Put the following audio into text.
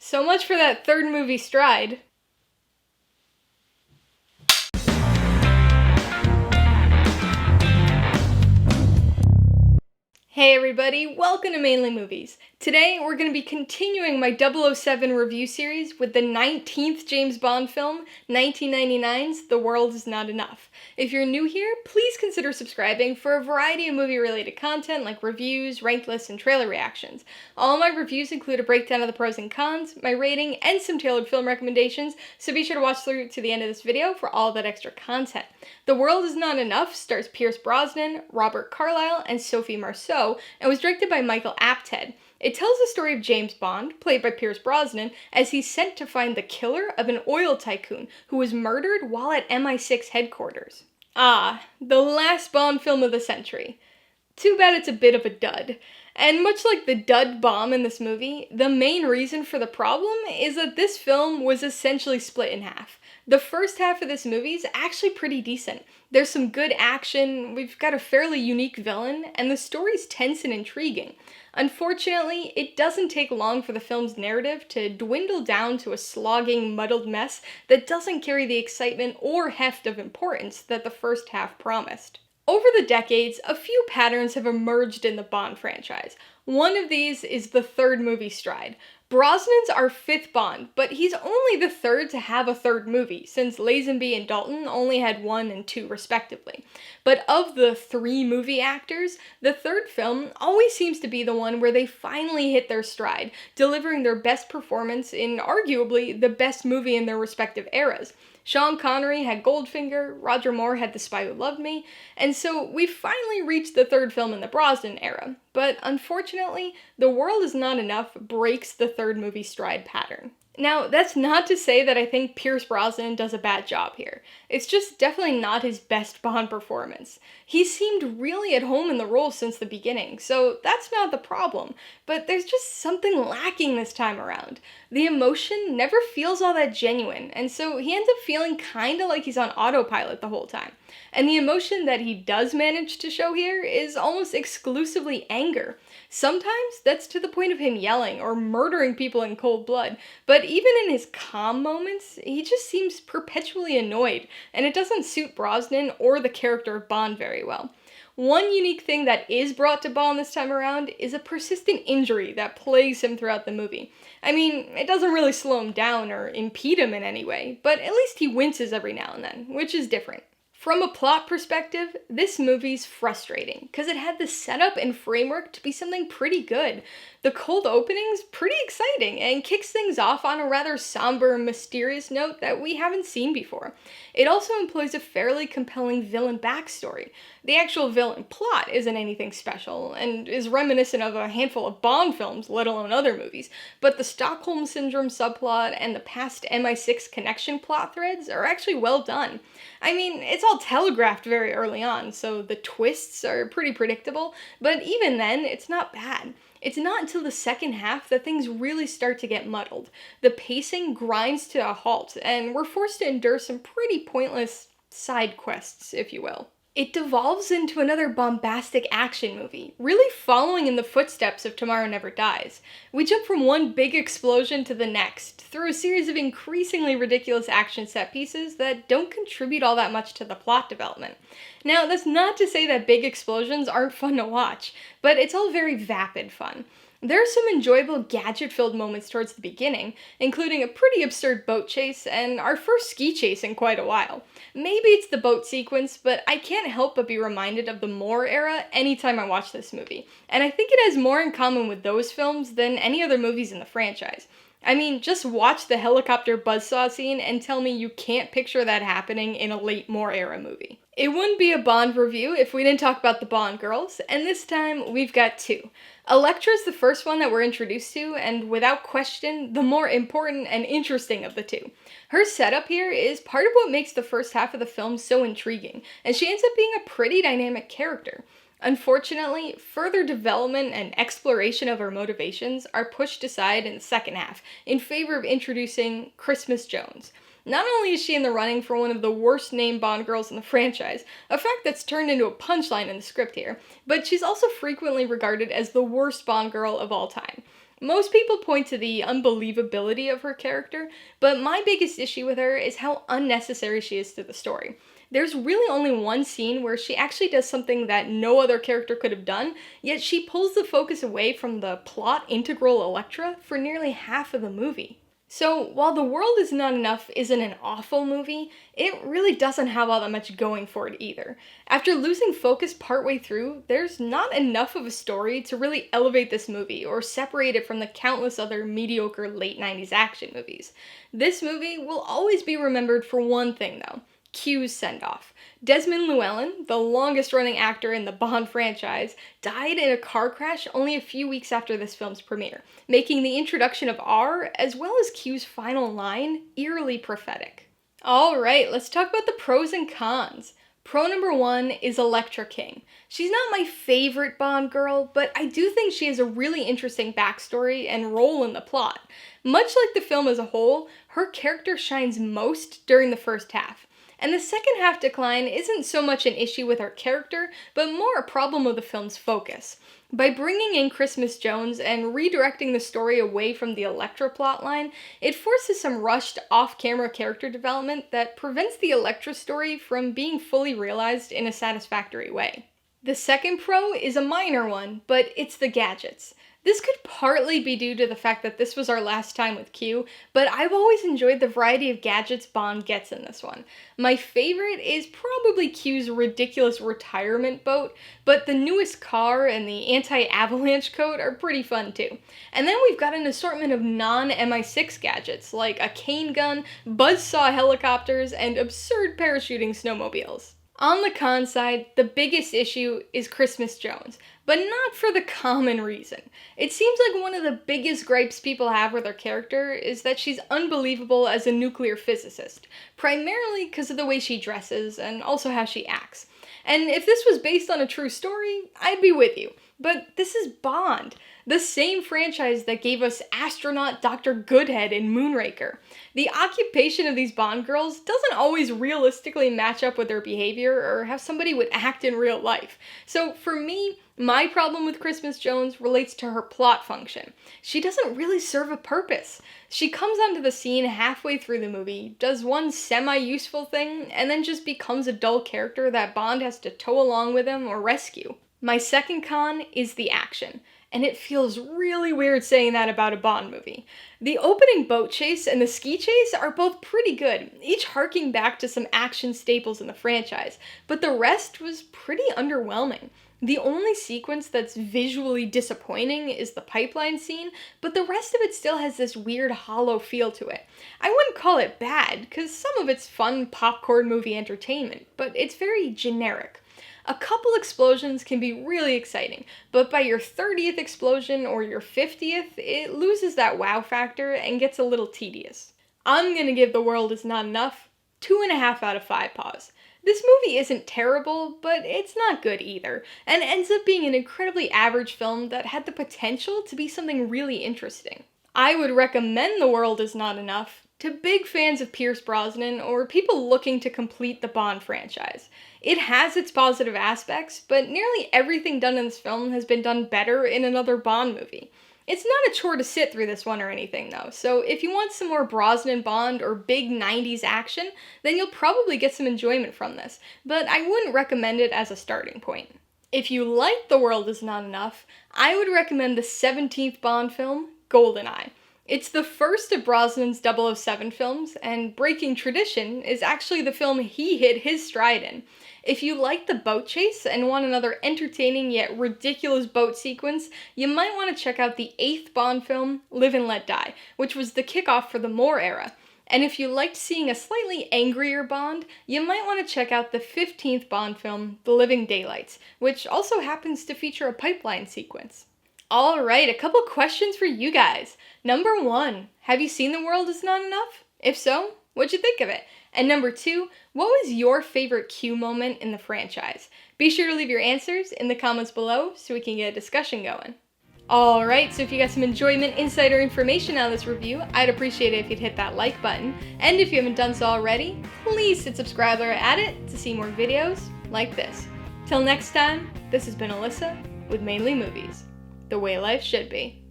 So much for that third movie stride. Hey everybody, welcome to Mainly Movies. Today we're going to be continuing my 007 review series with the 19th James Bond film, 1999's The World Is Not Enough. If you're new here, please consider subscribing for a variety of movie-related content like reviews, ranked lists, and trailer reactions. All my reviews include a breakdown of the pros and cons, my rating, and some tailored film recommendations, so be sure to watch through to the end of this video for all that extra content. The World Is Not Enough stars Pierce Brosnan, Robert Carlyle, and Sophie Marceau, and was directed by Michael Apted. It tells the story of James Bond, played by Pierce Brosnan, as he's sent to find the killer of an oil tycoon who was murdered while at MI6 headquarters. Ah, the last Bond film of the century. Too bad it's a bit of a dud. And much like the dud bomb in this movie, the main reason for the problem is that this film was essentially split in half. The first half of this movie is actually pretty decent. There's some good action, we've got a fairly unique villain, and the story's tense and intriguing. Unfortunately, it doesn't take long for the film's narrative to dwindle down to a slogging, muddled mess that doesn't carry the excitement or heft of importance that the first half promised. Over the decades, a few patterns have emerged in the Bond franchise. One of these is the third movie stride. Brosnan's our fifth Bond, but he's only the third to have a third movie, since Lazenby and Dalton only had 1 and 2 respectively. But of the 3 movie actors, the third film always seems to be the one where they finally hit their stride, delivering their best performance in arguably the best movie in their respective eras. Sean Connery had Goldfinger, Roger Moore had The Spy Who Loved Me, and so we've finally reached the third film in the Brosnan era. But unfortunately, The World Is Not Enough breaks the third movie stride pattern. Now, that's not to say that I think Pierce Brosnan does a bad job here. It's just definitely not his best Bond performance. He seemed really at home in the role since the beginning, so that's not the problem. But there's just something lacking this time around. The emotion never feels all that genuine, and so he ends up feeling kinda like he's on autopilot the whole time. And the emotion that he does manage to show here is almost exclusively anger. Sometimes that's to the point of him yelling or murdering people in cold blood, but even in his calm moments, he just seems perpetually annoyed, and it doesn't suit Brosnan or the character of Bond very well. One unique thing that is brought to Bond this time around is a persistent injury that plagues him throughout the movie. I mean, it doesn't really slow him down or impede him in any way, but at least he winces every now and then, which is different. From a plot perspective, this movie's frustrating, because it had the setup and framework to be something pretty good. The cold opening's pretty exciting, and kicks things off on a rather somber, mysterious note that we haven't seen before. It also employs a fairly compelling villain backstory. The actual villain plot isn't anything special, and is reminiscent of a handful of Bond films, let alone other movies, but the Stockholm Syndrome subplot and the past MI6 connection plot threads are actually well done. I mean, it's all telegraphed very early on, so the twists are pretty predictable, but even then, it's not bad. It's not until the second half that things really start to get muddled. The pacing grinds to a halt, and we're forced to endure some pretty pointless side quests, if you will. It devolves into another bombastic action movie, really following in the footsteps of Tomorrow Never Dies. We jump from one big explosion to the next, through a series of increasingly ridiculous action set pieces that don't contribute all that much to the plot development. Now, that's not to say that big explosions aren't fun to watch, but it's all very vapid fun. There are some enjoyable gadget-filled moments towards the beginning, including a pretty absurd boat chase and our first ski chase in quite a while. Maybe it's the boat sequence, but I can't help but be reminded of the Moore era anytime I watch this movie, and I think it has more in common with those films than any other movies in the franchise. I mean, just watch the helicopter buzzsaw scene and tell me you can't picture that happening in a late Moore era movie. It wouldn't be a Bond review if we didn't talk about the Bond girls, and this time we've got 2. Electra's the first one that we're introduced to, and without question, the more important and interesting of the 2. Her setup here is part of what makes the first half of the film so intriguing, and she ends up being a pretty dynamic character. Unfortunately, further development and exploration of her motivations are pushed aside in the second half, in favor of introducing Christmas Jones. Not only is she in the running for one of the worst named Bond girls in the franchise, a fact that's turned into a punchline in the script here, but she's also frequently regarded as the worst Bond girl of all time. Most people point to the unbelievability of her character, but my biggest issue with her is how unnecessary she is to the story. There's really only one scene where she actually does something that no other character could have done, yet she pulls the focus away from the plot integral Elektra for nearly half of the movie. So, while The World Is Not Enough isn't an awful movie, it really doesn't have all that much going for it either. After losing focus partway through, there's not enough of a story to really elevate this movie or separate it from the countless other mediocre late 90s action movies. This movie will always be remembered for one thing though: Q's send-off. Desmond Llewelyn, the longest-running actor in the Bond franchise, died in a car crash only a few weeks after this film's premiere, making the introduction of R, as well as Q's final line, eerily prophetic. Alright, let's talk about the pros and cons. Pro number 1 is Elektra King. She's not my favorite Bond girl, but I do think she has a really interesting backstory and role in the plot. Much like the film as a whole, her character shines most during the first half. And the second half decline isn't so much an issue with her character, but more a problem of the film's focus. By bringing in Christmas Jones and redirecting the story away from the Elektra plotline, it forces some rushed off-camera character development that prevents the Elektra story from being fully realized in a satisfactory way. The second pro is a minor one, but it's the gadgets. This could partly be due to the fact that this was our last time with Q, but I've always enjoyed the variety of gadgets Bond gets in this one. My favorite is probably Q's ridiculous retirement boat, but the newest car and the anti-avalanche coat are pretty fun too. And then we've got an assortment of non-MI6 gadgets, like a cane gun, buzzsaw helicopters, and absurd parachuting snowmobiles. On the con side, the biggest issue is Christmas Jones, but not for the common reason. It seems like one of the biggest gripes people have with her character is that she's unbelievable as a nuclear physicist, primarily because of the way she dresses and also how she acts. And if this was based on a true story, I'd be with you. But this is Bond, the same franchise that gave us astronaut Dr. Goodhead in Moonraker. The occupation of these Bond girls doesn't always realistically match up with their behavior or how somebody would act in real life. So for me, my problem with Christmas Jones relates to her plot function. She doesn't really serve a purpose. She comes onto the scene halfway through the movie, does one semi-useful thing, and then just becomes a dull character that Bond has to tow along with him or rescue. My second con is the action, and it feels really weird saying that about a Bond movie. The opening boat chase and the ski chase are both pretty good, each harking back to some action staples in the franchise, but the rest was pretty underwhelming. The only sequence that's visually disappointing is the pipeline scene, but the rest of it still has this weird hollow feel to it. I wouldn't call it bad, because some of it's fun popcorn movie entertainment, but it's very generic. A couple explosions can be really exciting, but by your 30th explosion or your 50th, it loses that wow factor and gets a little tedious. I'm gonna give The World Is Not Enough 2.5 out of 5 paws. This movie isn't terrible, but it's not good either, and ends up being an incredibly average film that had the potential to be something really interesting. I would recommend The World Is Not Enough to big fans of Pierce Brosnan or people looking to complete the Bond franchise. It has its positive aspects, but nearly everything done in this film has been done better in another Bond movie. It's not a chore to sit through this one or anything though, so if you want some more Brosnan Bond or big 90s action, then you'll probably get some enjoyment from this, but I wouldn't recommend it as a starting point. If you like The World Is Not Enough, I would recommend the 17th Bond film, GoldenEye. It's the first of Brosnan's 007 films, and breaking tradition is actually the film he hit his stride in. If you like the boat chase and want another entertaining yet ridiculous boat sequence, you might want to check out the 8th Bond film, Live and Let Die, which was the kickoff for the Moore era. And if you liked seeing a slightly angrier Bond, you might want to check out the 15th Bond film, The Living Daylights, which also happens to feature a pipeline sequence. Alright, a couple questions for you guys. Number 1, have you seen The World Is Not Enough? If so, what'd you think of it? And number 2, what was your favorite Q moment in the franchise? Be sure to leave your answers in the comments below so we can get a discussion going. Alright, so if you got some enjoyment, insight, or information out of this review, I'd appreciate it if you'd hit that like button. And if you haven't done so already, please hit subscribe or add it to see more videos like this. Till next time, this has been Alyssa with Mainely Movies, the way life should be.